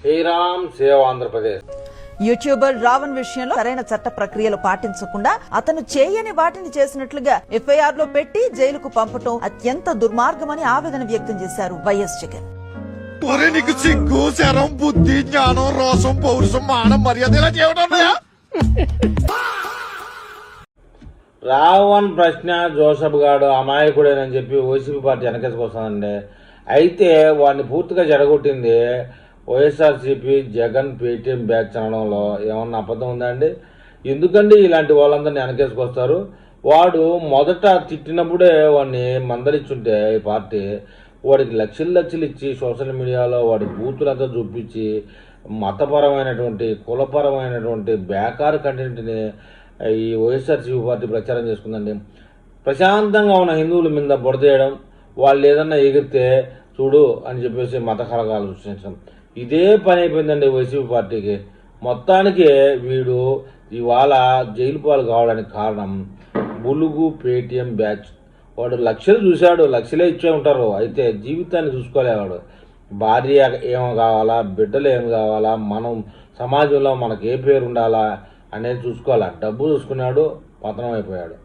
Sriram save Andhra Pradesh. YouTuber Raavan విషయంలో సరైన చట్ట ప్రక్రియలు పాటించకుండా అతను చేయని వాటిని చేసినట్లుగా ఎఫ్ఐఆర్ లో పెట్టి జైలుకు పంపటం అత్యంత దుర్మార్గమని ఆవేదన వ్యక్తం చేశారు వైఎస్ జగన్. నీకు సిగ్గు శరం బుద్ధి జ్ఞానం రోషం పౌరుషం మానం మర్యాద ఇలా చేయడం. రావణ్ ప్రశ్న జోసఫ్ గాడు అమాయకుడేనని చెప్పి వైసీపీ పార్టీ వెనకేసుకొస్తుందండి. అయితే వాడిని పూర్తిగా జరగొట్టింది వైఎస్ఆర్సీపీ జగన్ పేటీఎం బ్యాచ్ అనడంలో ఏమన్నా అబద్ధం ఉందా అండి? ఎందుకండి ఇలాంటి వాళ్ళందరినీ వెనకేసుకొస్తారు? వాడు మొదట తిట్టినప్పుడే వాడిని మందలిచ్చుంటే ఈ పార్టీ వాడికి లక్షలు ఇచ్చి సోషల్ మీడియాలో వాడి బూతులంతా చూపించి మతపరమైనటువంటి కులపరమైనటువంటి బేకారు కంటెంట్ని ఈ వైఎస్ఆర్సీపీ పార్టీ ప్రచారం చేసుకుందండి. ప్రశాంతంగా ఉన్న హిందువుల మీద బుడదేయడం, వాళ్ళు ఏదన్నా ఎగిరితే చూడు అని చెప్పేసి మత కలగాలు సృష్టించడం, ఇదే పని అయిపోయిందండి వైసీపీ పార్టీకి. మొత్తానికి వీడు ఇవాళ జైలు పాలు కావడానికి కారణం బులుగు పేటీఎం బ్యాచ్. వాడు లక్షలు చూశాడు, లక్షలే ఇచ్చే ఉంటారు, అయితే జీవితాన్ని చూసుకోలేవాడు. భార్య ఏమో కావాలా, బిడ్డలు ఏమి కావాలా, మనం సమాజంలో మనకు ఏ పేరు ఉండాలా అనేది చూసుకోవాలా. డబ్బు చూసుకున్నాడు, పతనం అయిపోయాడు.